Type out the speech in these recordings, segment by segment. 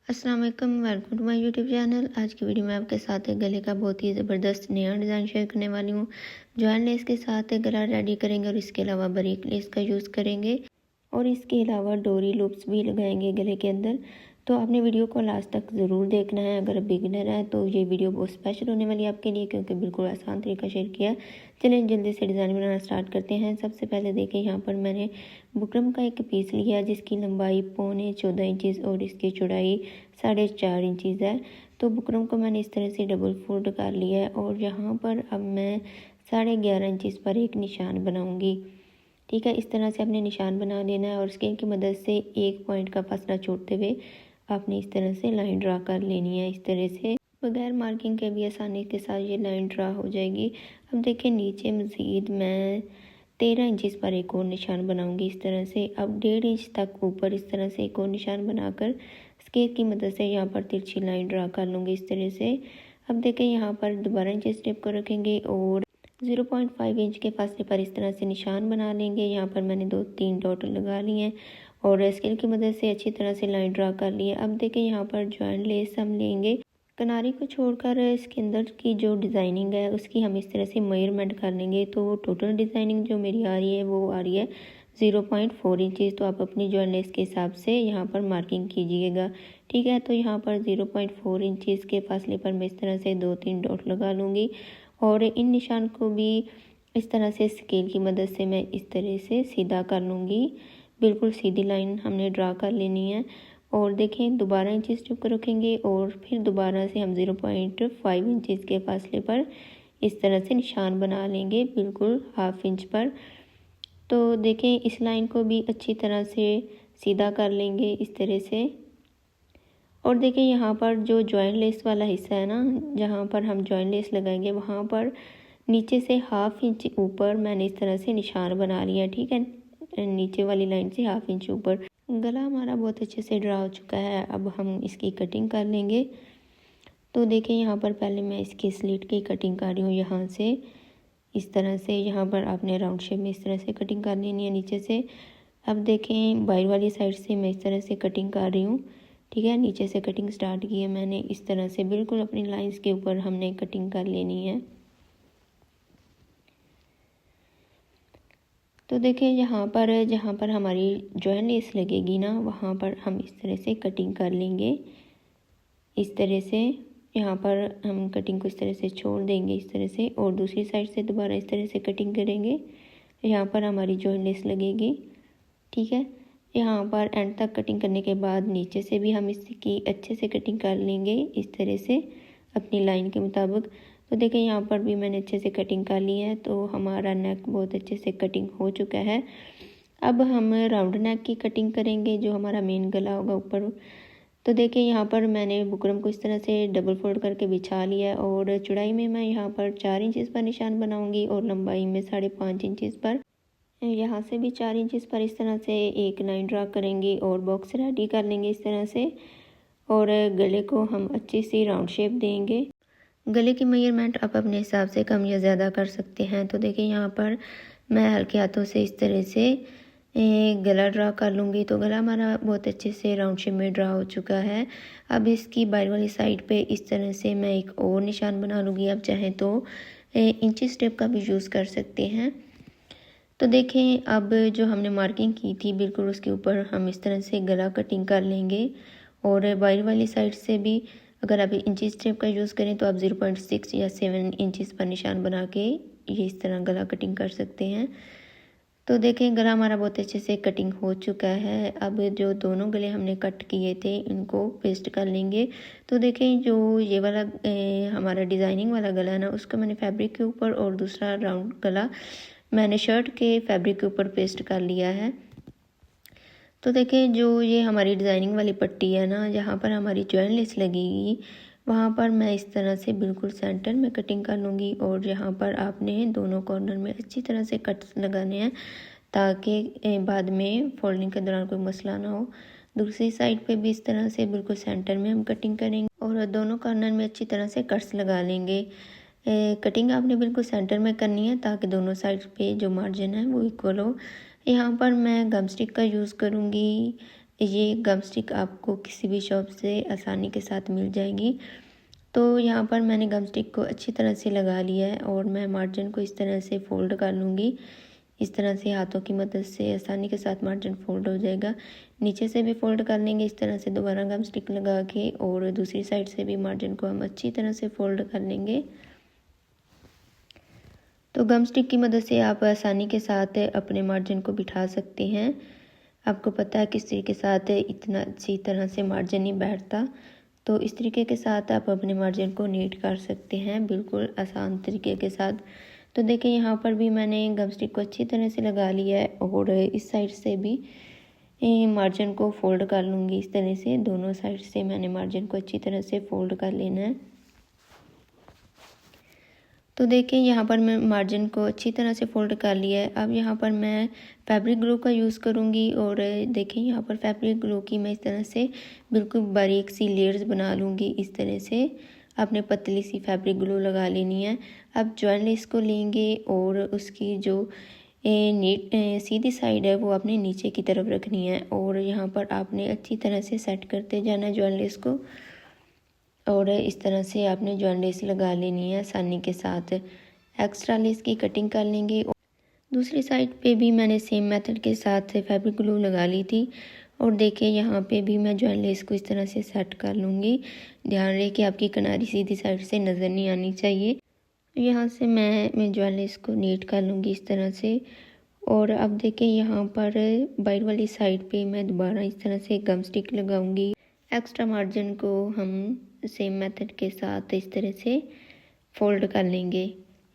अस्सलाम वालेकुम, welcome to my YouTube channel. आज की वीडियो में आपके साथ एक गले का बहुत ही ज़बरदस्त नया डिज़ाइन शेयर करने वाली हूँ। जॉइंट लेस के साथ एक गला रेडी करेंगे और इसके अलावा बारीक लेस का यूज़ करेंगे और इसके अलावा डोरी लूप्स भी लगाएंगे गले के अंदर। तो आपने वीडियो को लास्ट तक ज़रूर देखना है। अगर बिगिनर है तो ये वीडियो बहुत स्पेशल होने वाली है आपके लिए, क्योंकि बिल्कुल आसान तरीका शेयर किया है। चलिए जल्दी से डिज़ाइन बनाना स्टार्ट करते हैं। सबसे पहले देखिए यहाँ पर मैंने बुकरम का एक पीस लिया जिसकी लंबाई 14.25 इंचज़ और इसकी चौड़ाई 4.5 इंचज़ है। तो बुकरम को मैंने इस तरह से डबल फोल्ड कर लिया है और यहाँ पर अब मैं 11.5 इंचज़ पर एक निशान बनाऊँगी। ठीक है, इस तरह से आपने निशान बना लेना है और स्केल की मदद से एक पॉइंट का फासला छोड़ते हुए आपने इस तरह से लाइन ड्रा कर लेनी है। इस तरह से बगैर मार्किंग के भी आसानी के साथ ये लाइन ड्रा हो जाएगी। अब देखिए नीचे मज़ीद मैं 13 इंचज़ पर एक और निशान बनाऊंगी इस तरह से। अब 1.5 इंच तक ऊपर इस तरह से एक और निशान बनाकर स्केल की मदद से यहाँ पर तिरछी लाइन ड्रा कर लूँगी इस तरह से। अब देखें यहाँ पर दोबारा इंच स्टेप को रखेंगे और 0.5 इंच के फासले पर इस तरह से निशान बना लेंगे। यहाँ पर मैंने 2-3 डॉट लगा लिए हैं और स्केल की मदद से अच्छी तरह से लाइन ड्रा कर ली है। अब देखें यहाँ पर जॉइंट लेस हम लेंगे, किनारी को छोड़कर इसके अंदर की जो डिज़ाइनिंग है उसकी हम इस तरह से मेजरमेंट कर लेंगे। तो टोटल डिज़ाइनिंग जो मेरी आ रही है वो आ रही है 0.4 इंचज़। तो आप अपनी जॉइंट लेस के हिसाब से यहाँ पर मार्किंग कीजिएगा। ठीक है, तो यहाँ पर 0.4 इंचज़ के फासले पर मैं इस तरह से 2-3 डॉट लगा लूँगी और इन निशान को भी इस तरह से स्केल की मदद से मैं इस तरह से सीधा कर लूँगी। बिल्कुल सीधी लाइन हमने ड्रा कर लेनी है। और देखें दोबारा इंचज़ टिप को रखेंगे और फिर दोबारा से हम 0.5 इंचज़ के फासले पर इस तरह से निशान बना लेंगे बिल्कुल हाफ इंच पर। तो देखें इस लाइन को भी अच्छी तरह से सीधा कर लेंगे इस तरह से। और देखें यहाँ पर जो जॉइंट लेस वाला हिस्सा है ना, जहाँ पर हम जॉइंट लेस लगाएंगे वहाँ पर नीचे से हाफ इंच ऊपर मैंने इस तरह से निशान बना लिया। ठीक है, नीचे वाली लाइन से हाफ इंच ऊपर। गला हमारा बहुत अच्छे से ड्रा हो चुका है। अब हम इसकी कटिंग कर लेंगे। तो देखें यहाँ पर पहले मैं इसकी स्लिट की कटिंग कर रही हूँ यहाँ से इस तरह से। यहाँ पर आपने राउंड शेप में इस तरह से कटिंग कर लेनी है नीचे से। अब देखें बाहर वाली साइड से मैं इस तरह से कटिंग कर रही हूँ। ठीक है, नीचे से कटिंग स्टार्ट की है मैंने इस तरह से। बिल्कुल अपनी लाइंस के ऊपर हमने कटिंग कर लेनी है। तो देखें यहाँ पर जहाँ पर हमारी जॉइंट लेस लगेगी ना वहाँ पर हम इस तरह से कटिंग कर लेंगे इस तरह से। यहाँ पर हम कटिंग को इस तरह से छोड़ देंगे इस तरह से और दूसरी साइड से दोबारा इस तरह से कटिंग करेंगे। यहाँ पर हमारी जॉइंट लेस लगेगी। ठीक है, यहाँ पर एंड तक कटिंग करने के बाद नीचे से भी हम इसकी अच्छे से कटिंग कर लेंगे इस तरह से अपनी लाइन के मुताबिक। तो देखें यहाँ पर भी मैंने अच्छे से कटिंग कर ली है। तो हमारा नेक बहुत अच्छे से कटिंग हो चुका है। अब हम राउंड नेक की कटिंग करेंगे जो हमारा मेन गला होगा ऊपर। तो देखिए यहाँ पर मैंने बुकरम को इस तरह से डबल फोल्ड करके बिछा लिया है और चौड़ाई में मैं यहाँ पर 4 इंचज़ पर निशान बनाऊंगी और लंबाई में 5.5 इंचज़ पर। यहाँ से भी 4 इंचज़ पर इस तरह से एक लाइन ड्रा करेंगे और बॉक्स रेडी कर लेंगे इस तरह से। और गले को हम अच्छी सी राउंड शेप देंगे। गले की मेजरमेंट आप अपने हिसाब से कम या ज़्यादा कर सकते हैं। तो देखिए यहाँ पर मैं हल्के हाथों से इस तरह से गला ड्रा कर लूँगी। तो गला हमारा बहुत अच्छे से राउंड शेप में ड्रा हो चुका है। अब इसकी बाहर वाली साइड पे इस तरह से मैं एक और निशान बना लूँगी। आप चाहें तो इंची स्टेप का भी यूज़ कर सकते हैं। तो देखें अब जो हमने मार्किंग की थी बिल्कुल उसके ऊपर हम इस तरह से गला कटिंग कर लेंगे। और बाहर वाली साइड से भी अगर आप इंची स्टेप का यूज़ करें तो आप 0.6 या 7 इंचज़ पर निशान बना के ये इस तरह गला कटिंग कर सकते हैं। तो देखें गला हमारा बहुत अच्छे से कटिंग हो चुका है। अब जो दोनों गले हमने कट किए थे इनको पेस्ट कर लेंगे। तो देखें जो ये वाला हमारा डिज़ाइनिंग वाला गला है ना, उसको मैंने फैब्रिक के ऊपर और दूसरा राउंड गला मैंने शर्ट के फैब्रिक के ऊपर पेस्ट कर लिया है। तो देखें जो ये हमारी डिज़ाइनिंग वाली पट्टी है ना, जहाँ पर हमारी जॉइंट लेस लगेगी वहाँ पर मैं इस तरह से बिल्कुल सेंटर में कटिंग कर लूँगी। और यहाँ पर आपने दोनों कॉर्नर में अच्छी तरह से कट्स लगाने हैं ताकि बाद में फोल्डिंग के दौरान कोई मसला ना हो। दूसरी साइड पे भी इस तरह से बिल्कुल सेंटर में हम कटिंग करेंगे और दोनों कॉर्नर में अच्छी तरह से कट्स लगा लेंगे। कटिंग आपने बिल्कुल सेंटर में करनी है ताकि दोनों साइड पे जो मार्जिन है वो इक्वल हो। यहाँ पर मैं गम स्टिक का यूज़ करूँगी ये गम स्टिक आपको किसी भी शॉप से आसानी के साथ मिल जाएगी। तो यहाँ पर मैंने गम स्टिक को अच्छी तरह से लगा लिया है और मैं मार्जिन को इस तरह से फ़ोल्ड कर लूँगी। इस तरह से हाथों की मदद से आसानी के साथ मार्जिन फ़ोल्ड हो जाएगा। नीचे से भी फ़ोल्ड कर लेंगे इस तरह से दोबारा गम स्टिक लगा के, और दूसरी साइड से भी मार्जिन को हम अच्छी तरह से फ़ोल्ड कर लेंगे। तो गम स्टिक की मदद से आप आसानी के साथ अपने मार्जिन को बिठा सकते हैं। आपको पता है किस तरीके के साथ इतना अच्छी तरह से मार्जिन नहीं बैठता, तो इस तरीके के साथ आप अपने मार्जिन को नीट कर सकते हैं बिल्कुल आसान तरीके के साथ। तो देखिए यहाँ पर भी मैंने गम स्टिक को अच्छी तरह से लगा लिया है और इस साइड से भी मार्जिन को फ़ोल्ड कर लूँगी इस तरह से। दोनों साइड से मैंने मार्जिन को अच्छी तरह से फ़ोल्ड कर लेना है। तो देखिए यहाँ पर मैं मार्जिन को अच्छी तरह से फ़ोल्ड कर लिया है। अब यहाँ पर मैं फैब्रिक ग्लू का यूज़ करूँगी, और देखिए यहाँ पर फैब्रिक ग्लू की मैं इस तरह से बिल्कुल बारीक सी लेयर्स बना लूँगी। इस तरह से आपने पतली सी फैब्रिक ग्लू लगा लेनी है। अब जॉइंट लेस को लेंगे और उसकी जो सीधी साइड है वो आपने नीचे की तरफ रखनी है, और यहाँ पर आपने अच्छी तरह से सेट करते जाना है जॉइंट लेस को, और इस तरह से आपने जॉइंट लेस लगा लेनी है आसानी के साथ। एक्स्ट्रा लेस की कटिंग कर लेंगे। और दूसरी साइड पे भी मैंने सेम मेथड के साथ फैब्रिक ग्लू लगा ली थी, और देखिए यहाँ पे भी मैं जॉइंट लेस को इस तरह से सेट कर लूँगी। ध्यान रहे कि आपकी किनारी सीधी साइड से नज़र नहीं आनी चाहिए। यहाँ से मैं जॉइंट लेस को नीट कर लूँगी इस तरह से। और अब देखिए यहाँ पर बाहर वाली साइड पे मैं दोबारा इस तरह से गम स्टिक लगाऊंगी। एक्स्ट्रा मार्जिन को हम सेम मेथड के साथ इस तरह से फ़ोल्ड कर लेंगे।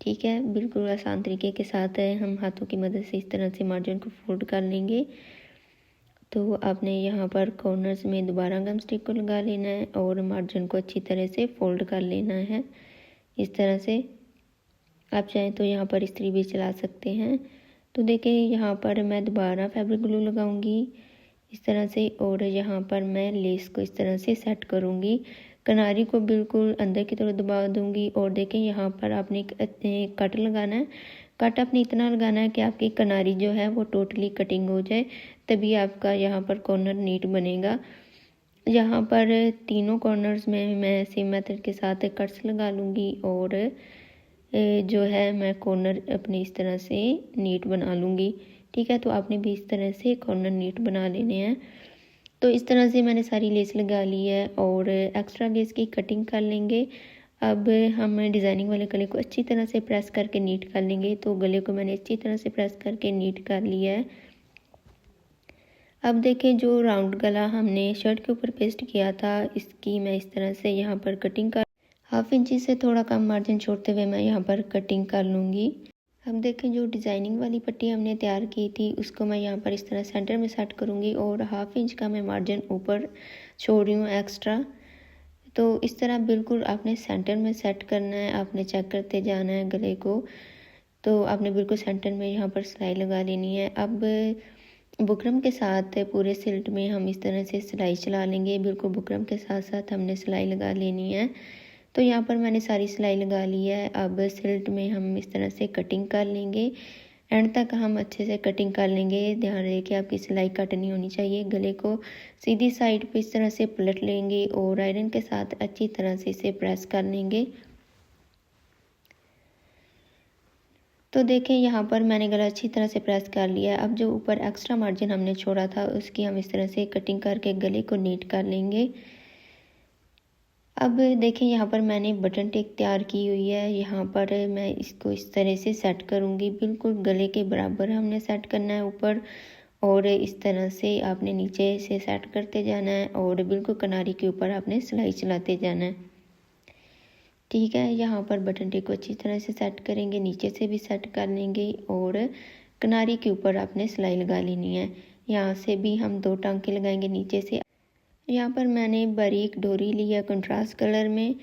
ठीक है, बिल्कुल आसान तरीके के साथ है, हम हाथों की मदद से इस तरह से मार्जिन को फ़ोल्ड कर लेंगे। तो आपने यहाँ पर कॉर्नर्स में दोबारा गम स्टिक को लगा लेना है और मार्जिन को अच्छी तरह से फ़ोल्ड कर लेना है इस तरह से। आप चाहें तो यहाँ पर इस्त्री भी चला सकते हैं। तो देखिए यहाँ पर मैं दोबारा फैब्रिक ग्लू लगाऊंगी इस तरह से, और यहाँ पर मैं लेस को इस तरह से सेट करूँगी। किनारी को बिल्कुल अंदर की तरफ दबा दूँगी, और देखें यहाँ पर आपने कट लगाना है। कट आपने इतना लगाना है कि आपकी किनारी जो है वो टोटली कटिंग हो जाए, तभी आपका यहाँ पर कॉर्नर नीट बनेगा। यहाँ पर तीनों कॉर्नर्स में मैं सेम मेथड के साथ कट्स लगा लूँगी, और जो है मैं कॉर्नर अपने इस तरह से नीट बना लूँगी। ठीक है, तो आपने भी इस तरह से कॉर्नर नीट बना लेने हैं। तो इस तरह से मैंने सारी लेस लगा ली है, और एक्स्ट्रा लेस की कटिंग कर लेंगे। अब हम डिज़ाइनिंग वाले गले को अच्छी तरह से प्रेस करके नीट कर लेंगे। तो गले को मैंने अच्छी तरह से प्रेस करके नीट कर लिया है। अब देखें जो राउंड गला हमने शर्ट के ऊपर पेस्ट किया था, इसकी मैं इस तरह से यहाँ पर कटिंग कर 1/2 इंची से थोड़ा कम मार्जिन छोड़ते हुए मैं यहाँ पर कटिंग कर लूँगी। अब देखें जो डिज़ाइनिंग वाली पट्टी हमने तैयार की थी उसको मैं यहाँ पर इस तरह सेंटर में सेट करूँगी, और 1/2 इंच का मैं मार्जिन ऊपर छोड़ रही हूँ एक्स्ट्रा। तो इस तरह बिल्कुल आपने सेंटर में सेट करना है, आपने चेक करते जाना है गले को। तो आपने बिल्कुल सेंटर में यहाँ पर सिलाई लगा लेनी है। अब बुकरम के साथ पूरे सिल्ट में हम इस तरह से सिलाई चला लेंगे। बिल्कुल बुकरम के साथ साथ हमने सिलाई लगा लेनी है। तो यहाँ पर मैंने सारी सिलाई लगा ली है। अब सिल्ट में हम इस तरह से कटिंग कर लेंगे, एंड तक हम अच्छे से कटिंग कर लेंगे। ध्यान रहे कि आपकी सिलाई कट नहीं होनी चाहिए। गले को सीधी साइड पे इस तरह से पलट लेंगे और आयरन के साथ अच्छी तरह से इसे प्रेस कर लेंगे। तो देखें यहाँ पर मैंने गला अच्छी तरह से प्रेस कर लिया है। अब जो ऊपर एक्स्ट्रा मार्जिन हमने छोड़ा था उसकी हम इस तरह से कटिंग करके गले को नीट कर लेंगे। अब देखें यहाँ पर मैंने बटन टेक तैयार की हुई है। यहाँ पर मैं इसको इस तरह से सेट करूँगी, बिल्कुल गले के बराबर हमने सेट करना है ऊपर, और इस तरह से आपने नीचे से सेट करते जाना है, और बिल्कुल किनारी के ऊपर आपने सिलाई चलाते जाना है। ठीक है, यहाँ पर बटन टेक को अच्छी तरह से सेट करेंगे, नीचे से भी सेट कर लेंगे, और किनारी के ऊपर आपने सिलाई लगा लेनी है। यहाँ से भी हम 2 टांके लगाएंगे नीचे से। यहाँ पर मैंने बारीक डोरी ली है कंट्रास्ट कलर में,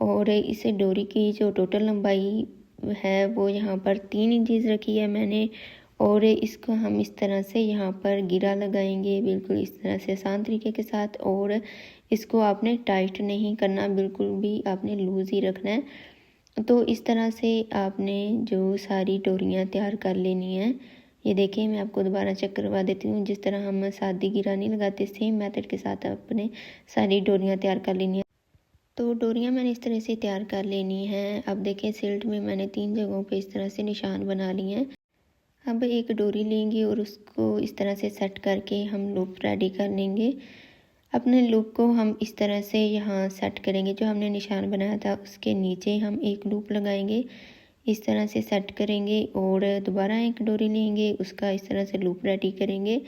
और इसे डोरी की जो टोटल लंबाई है वो यहाँ पर 3 इंचज़ रखी है मैंने, और इसको हम इस तरह से यहाँ पर गिरा लगाएंगे बिल्कुल इस तरह से आसान तरीके के साथ। और इसको आपने टाइट नहीं करना, बिल्कुल भी आपने लूज़ ही रखना है। तो इस तरह से आपने जो सारी डोरियाँ तैयार कर लेनी है। ये देखिए मैं आपको दोबारा चेक करवा देती हूँ। जिस तरह हम सादी गिरानी लगाते सेम मेथड के साथ अपने सारी डोरियाँ तैयार कर लेनी है। तो डोरियाँ मैंने इस तरह से तैयार कर लेनी है। अब देखें सिल्ट में मैंने 3 जगहों पे इस तरह से निशान बना लिए हैं। अब एक डोरी लेंगे और उसको इस तरह से सेट करके हम लूप रेडी कर लेंगे। अपने लूप को हम इस तरह से यहाँ सेट करेंगे। जो हमने निशान बनाया था उसके नीचे हम एक लूप लगाएंगे, इस तरह से सेट करेंगे और दोबारा एक डोरी लेंगे, उसका इस तरह से लूप रेडी करेंगे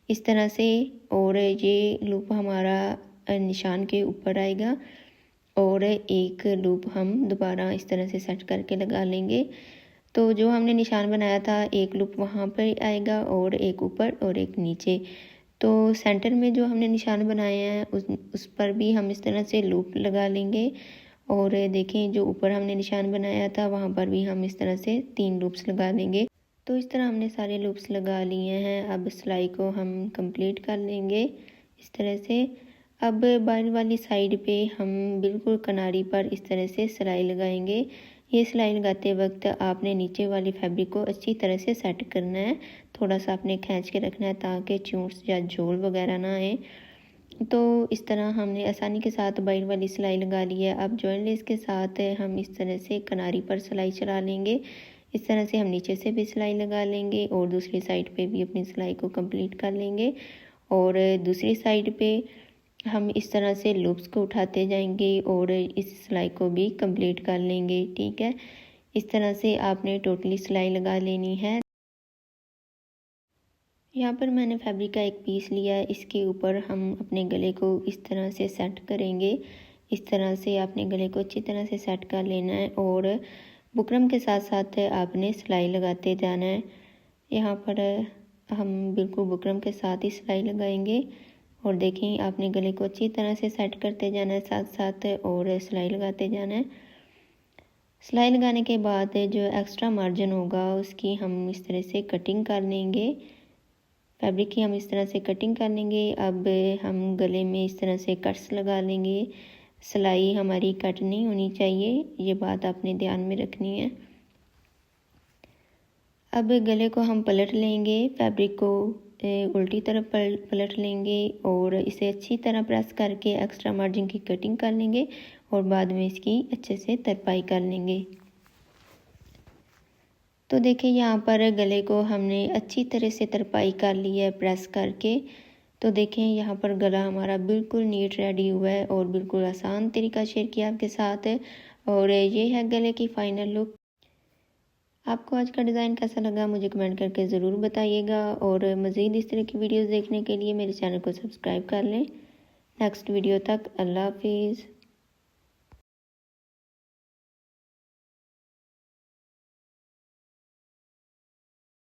इस तरह से। और ये लूप हमारा निशान के ऊपर आएगा और एक लूप हम दोबारा इस तरह से सेट करके लगा लेंगे। तो जो हमने निशान बनाया था एक लूप वहाँ पर आएगा और एक ऊपर और एक नीचे। तो सेंटर में जो हमने निशान बनाए हैं उस पर भी हम इस तरह से लूप लगा लेंगे। और देखें जो ऊपर हमने निशान बनाया था वहाँ पर भी हम इस तरह से 3 लूप्स लगा देंगे। तो इस तरह हमने सारे लूप्स लगा लिए हैं। अब सिलाई को हम कंप्लीट कर लेंगे इस तरह से। अब बाहर वाली साइड पे हम बिल्कुल किनारी पर इस तरह से सिलाई लगाएंगे। ये सिलाई लगाते वक्त आपने नीचे वाली फैब्रिक को अच्छी तरह से सेट करना है। थोड़ा सा आपने खींच के रखना है ताकि चूंट्स या झोल वगैरह ना आए। तो इस तरह हमने आसानी के साथ बाहर वाली सिलाई लगा ली है। अब जॉइंट लेस के साथ हम इस तरह से किनारी पर सिलाई चला लेंगे। इस तरह से हम नीचे से भी सिलाई लगा लेंगे और दूसरी साइड पे भी अपनी सिलाई को कंप्लीट कर लेंगे। और दूसरी साइड पे हम इस तरह से लूप्स को उठाते जाएंगे और इस सिलाई को भी कंप्लीट कर लेंगे। ठीक है, इस तरह से आपने टोटली सिलाई लगा लेनी है। यहाँ पर मैंने फैब्रिक का एक पीस लिया है, इसके ऊपर हम अपने गले को इस तरह से सेट करेंगे। इस तरह से आपने गले को अच्छी तरह से सेट कर लेना है और बुकरम के साथ साथ आपने सिलाई लगाते जाना है। यहाँ पर हम बिल्कुल बुकरम के साथ ही सिलाई लगाएंगे और देखें आपने गले को अच्छी तरह से सेट करते जाना है साथ साथ और सिलाई लगाते जाना है। सिलाई लगाने के बाद जो एक्स्ट्रा मार्जिन होगा उसकी हम इस तरह से कटिंग कर लेंगे। फैब्रिक की हम इस तरह से कटिंग कर लेंगे। अब हम गले में इस तरह से कट्स लगा लेंगे। सिलाई हमारी कट नहीं होनी चाहिए, ये बात आपने ध्यान में रखनी है। अब गले को हम पलट लेंगे, फैब्रिक को उल्टी तरफ पलट लेंगे और इसे अच्छी तरह प्रेस करके एक्स्ट्रा मार्जिन की कटिंग कर लेंगे और बाद में इसकी अच्छे से तरपाई कर लेंगे। तो देखिए यहाँ पर गले को हमने अच्छी तरह से तरपाई कर ली है प्रेस करके। तो देखें यहाँ पर गला हमारा बिल्कुल नीट रेडी हुआ है और बिल्कुल आसान तरीका शेयर किया आपके साथ है। और ये है गले की फाइनल लुक। आपको आज का डिज़ाइन कैसा लगा मुझे कमेंट करके ज़रूर बताइएगा और मज़ीद इस तरह की वीडियोस देखने के लिए मेरे चैनल को सब्सक्राइब कर लें। नेक्स्ट वीडियो तक अल्लाह हाफिज़।